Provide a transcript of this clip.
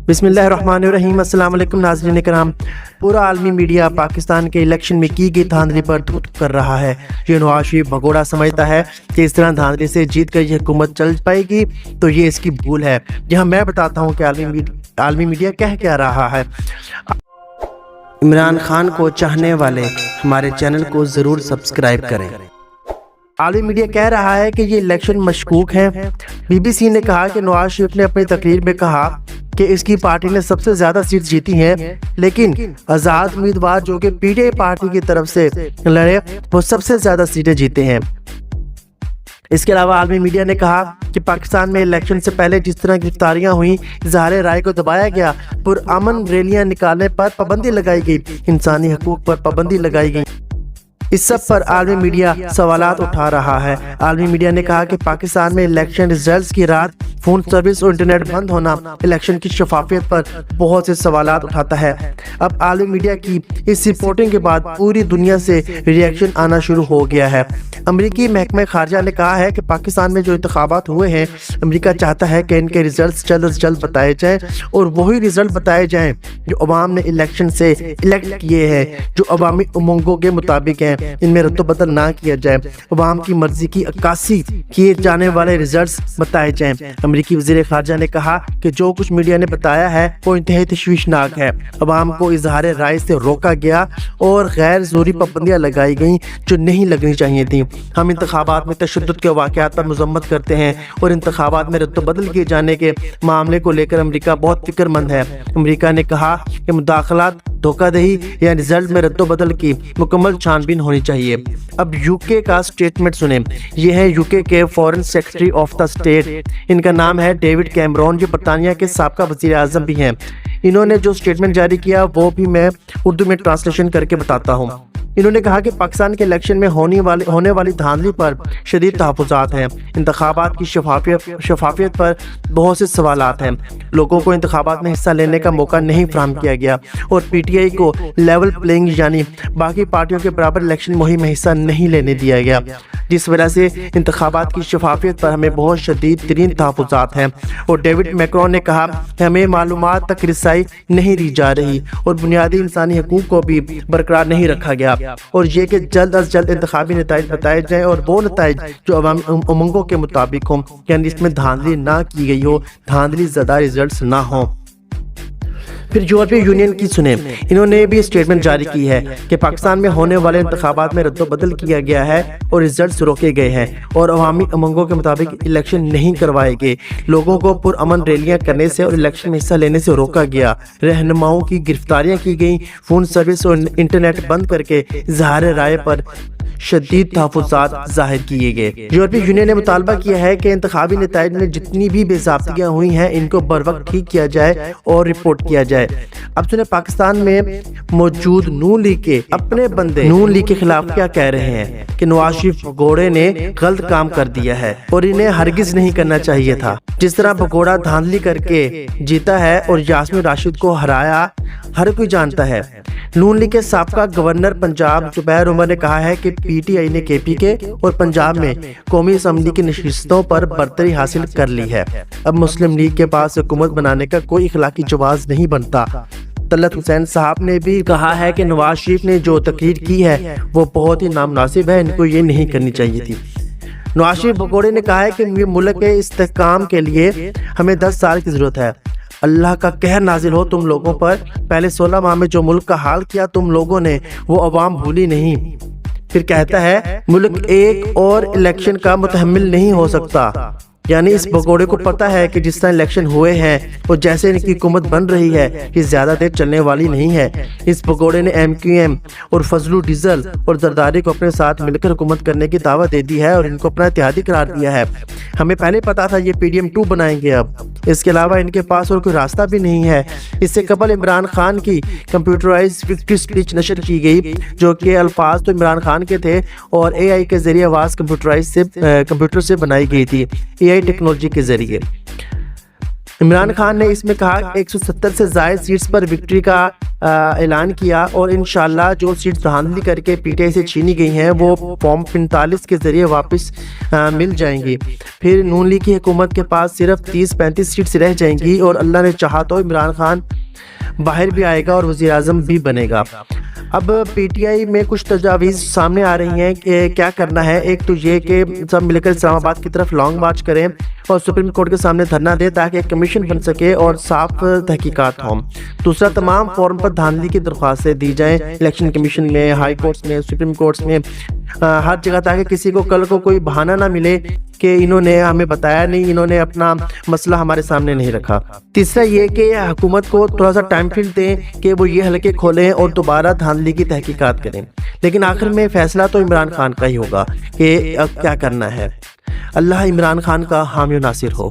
بسم اللہ الرحمن الرحیم۔ السلام علیکم ناظرین کرام۔ پورا عالمی میڈیا پاکستان کے الیکشن میں کی گئی دھاندلی پر دھوت کر رہا ہے۔ یہ نواز شریف بھگوڑا سمجھتا ہے کہ اس طرح دھاندلی سے جیت کر یہ حکومت چل پائے گی تو یہ اس کی بھول ہے۔ یہاں میں بتاتا ہوں کہ عالمی میڈیا کہہ رہا ہے۔ عمران خان کو چاہنے والے ہمارے چینل کو ضرور سبسکرائب کریں۔ عالمی میڈیا کہہ رہا ہے کہ یہ الیکشن مشکوک ہیں۔ بی بی سی نے کہا کہ نواز شریف نے اپنی تقریر میں کہا کہ اس کی پارٹی نے سب سے زیادہ سیٹ جیتی ہیں، لیکن آزاد امیدوار جو کہ پی ٹی آئی پارٹی کی طرف سے لڑے وہ سب سے زیادہ سیٹیں جیتے ہیں۔ اس کے علاوہ عالمی میڈیا نے کہا کہ پاکستان میں الیکشن سے پہلے جس طرح گرفتاریاں ہوئیں، اظہار رائے کو دبایا گیا، پرامن ریلیاں نکالنے پر پابندی لگائی گئی، انسانی حقوق پر پابندی لگائی گئی، اس سب پر عالمی میڈیا سوالات اٹھا رہا ہے۔ عالمی میڈیا نے کہا کہ پاکستان میں الیکشن ریزلٹس کی رات فون سروس اور انٹرنیٹ بند ہونا الیکشن کی شفافیت پر بہت سے سوالات اٹھاتا ہے۔ اب عالمی میڈیا کی اس رپورٹنگ کے بعد پوری دنیا سے ری ایکشن آنا شروع ہو گیا ہے۔ امریکی محکمہ خارجہ نے کہا ہے کہ پاکستان میں جو انتخابات ہوئے ہیں، امریکہ چاہتا ہے کہ ان کے ریزلٹس جلد از جلد بتائے جائیں اور وہی ریزلٹ بتائے جائیں جو عوام نے الیکشن سے الیکٹ کیے ہیں، جو عوامی امنگوں کے مطابق ہیں، ان میں رد و بدل نہ کیا جائے، عوام کی مرضی کی عکاسی کیے جانے والے ریزلٹس بتائے جائیں۔ امریکی وزیر خارجہ نے کہا کہ جو کچھ میڈیا نے بتایا ہے وہ انتہائی تشویشناک ہے، عوام کو اظہار رائے سے روکا گیا اور غیر ضروری پابندیاں لگائی گئیں جو نہیں لگنی چاہیے تھیں۔ ہم انتخابات میں تشدد کے واقعات پر مذمت کرتے ہیں اور انتخابات میں رد و بدل کیے جانے کے معاملے کو لے کر امریکہ بہت فکر مند ہے۔ امریکہ نے کہا کہ مداخلات، دھوکہ دہی یا رزلٹ میں رد و بدل کی مکمل چھان بین ہونی چاہیے۔ اب یو کے کا سٹیٹمنٹ سنیں۔ یہ ہے یو کے فورن سیکرٹری آف دا اسٹیٹ، ان کا نام ہے ڈیوڈ کیمرون، جو برطانیہ کے سابقہ وزیر اعظم بھی ہیں۔ انہوں نے جو سٹیٹمنٹ جاری کیا وہ بھی میں اردو میں ٹرانسلیشن کر کے بتاتا ہوں۔ انہوں نے کہا کہ پاکستان کے الیکشن میں ہونے والی دھاندلی پر شدید تحفظات ہیں، انتخابات کی شفافیت پر بہت سے سوالات ہیں، لوگوں کو انتخابات میں حصہ لینے کا موقع نہیں فراہم کیا گیا اور پی ٹی آئی کو لیول پلینگ یعنی باقی پارٹیوں کے برابر الیکشن مہم میں حصہ نہیں لینے دیا گیا، جس وجہ سے انتخابات کی شفافیت پر ہمیں بہت شدید ترین تحفظات ہیں۔ اور ڈیوڈ میکرون نے کہا کہ ہمیں معلومات تک رسائی نہیں دی جا رہی اور بنیادی انسانی حقوق کو بھی برقرار نہیں رکھا گیا، اور یہ کہ جلد از جلد انتخابی نتائج بتائے جائیں اور وہ نتائج جو عوامی امنگوں کے مطابق ہوں، یعنی اس میں دھاندلی نہ کی گئی ہو، دھاندلی زدہ ریزلٹس نہ ہوں۔ پھر یورپی یونین کی سنیں۔ انہوں نے بھی اسٹیٹمنٹ جاری کی ہے کہ پاکستان میں ہونے والے انتخابات میں رد و بدل کیا گیا ہے اور ریزلٹس روکے گئے ہیں اور عوامی امنگوں کے مطابق الیکشن نہیں کروائے گئے، لوگوں کو پرامن ریلیاں کرنے سے اور الیکشن میں حصہ لینے سے روکا گیا، رہنماؤں کی گرفتاریاں کی گئیں، فون سروس اور انٹرنیٹ بند کر کے اظہار رائے پر شدید تحفظات ظاہر کیے گئے۔ یورپی یونین نے مطالبہ کیا ہے کہ انتخابی نتائج میں جتنی بھی بے ضابطگیاں ہوئی ہیں ان کو بروقت ٹھیک کیا جائے اور رپورٹ کیا جائے۔ اب سنیں پاکستان میں موجود نون لیگ کے اپنے بندے نون لیگ کے خلاف کیا کہہ رہے ہیں کہ نواز شریف بھگوڑے نے غلط کام کر دیا ہے اور انہیں ہرگز نہیں کرنا چاہیے تھا۔ جس طرح بھگوڑا دھاندلی کر کے جیتا ہے اور یاسمین راشد کو ہرایا ہر کوئی جانتا ہے۔ نون لیگ کے سابقہ گورنر پنجاب زبیر عمر نے کہا ہے کہ پی ٹی آئی نے کے پی کے اور پنجاب میں قومی اسمبلی کی نشستوں پر برتری حاصل کر لی ہے، اب مسلم لیگ کے پاس حکومت بنانے کا کوئی اخلاقی جواز نہیں بنتا۔ طلعت حسین صاحب نے بھی کہا ہے کہ نواز شریف نے جو تقریر کی ہے وہ بہت ہی نامناسب ہے، ان کو یہ نہیں کرنی چاہیے تھی۔ نواز شریف بھگوڑے نے کہا ہے کہ ملک کے استحکام کے لیے ہمیں 10 سال کی ضرورت ہے، اللہ کا قہر نازل ہو تم لوگوں پر، پہلے 16 ماہ میں جو ملک کا حال کیا تم لوگوں نے وہ عوام بھولی نہیں۔ پھر کہتا ہے ملک ایک اور الیکشن کا متحمل نہیں ہو سکتا، یعنی اس بھگوڑے کو پتہ ہے کہ جس طرح الیکشن ہوئے ہیں اور جیسے ان کی حکومت بن رہی ہے یہ زیادہ دیر چلنے والی نہیں ہے۔ اس بھگوڑے نے ایم کیو ایم اور فضل ڈیزل اور زرداری کو اپنے ساتھ مل کر حکومت کرنے کی دعوت دے دی ہے اور ان کو اپنا اتحادی قرار دیا ہے۔ ہمیں پہلے پتا تھا یہ پی ڈی ایم 2 بنائیں گے، اب اس کے علاوہ ان کے پاس اور کوئی راستہ بھی نہیں ہے۔ اس سے قبل عمران خان کی کمپیوٹرائز وکٹری سپیچ نشر کی گئی جو کہ الفاظ تو عمران خان کے تھے اور اے آئی کے ذریعے آواز کمپیوٹر سے بنائی گئی تھی، اے آئی ٹیکنالوجی کے ذریعے۔ عمران خان نے اس میں کہا 170 سے زائد سیٹس پر وکٹری کا اعلان کیا اور انشاءاللہ جو سیٹس دھاندلی کر کے پی ٹی آئی سے چھینی گئی ہیں وہ فارم 45 کے ذریعے واپس مل جائیں گی۔ پھر نون لیگ کی حکومت کے پاس صرف 30-35 سیٹس رہ جائیں گی اور اللہ نے چاہا تو عمران خان باہر بھی آئے گا اور وزیر اعظم بھی بنے گا۔ اب پی ٹی آئی میں کچھ تجاویز سامنے آ رہی ہیں کہ کیا کرنا ہے۔ ایک تو یہ کہ سب مل کر اسلام آباد کی طرف لانگ مارچ کریں اور سپریم کورٹ کے سامنے دھرنا دے تاکہ ایک کمیشن بن سکے اور صاف تحقیقات ہوں۔ دوسرا، تمام فورم پر دھاندلی کی درخواستیں دی جائیں الیکشن کمیشن میں، ہائی کورٹس میں، سپریم کورٹس میں، ہر جگہ، تاکہ کسی کو کل کو کوئی بہانہ نہ ملے کہ انہوں نے ہمیں بتایا نہیں، انہوں نے اپنا مسئلہ ہمارے سامنے نہیں رکھا۔ تیسرا یہ کہ حکومت کو تھوڑا سا ٹائم فیلڈ دیں کہ وہ یہ حلقے کھولیں اور دوبارہ دھاندلی کی تحقیقات کریں، لیکن آخر میں فیصلہ تو عمران خان کا ہی ہوگا کہ اب کیا کرنا ہے۔ اللہ عمران خان کا حامی و ناصر ہو۔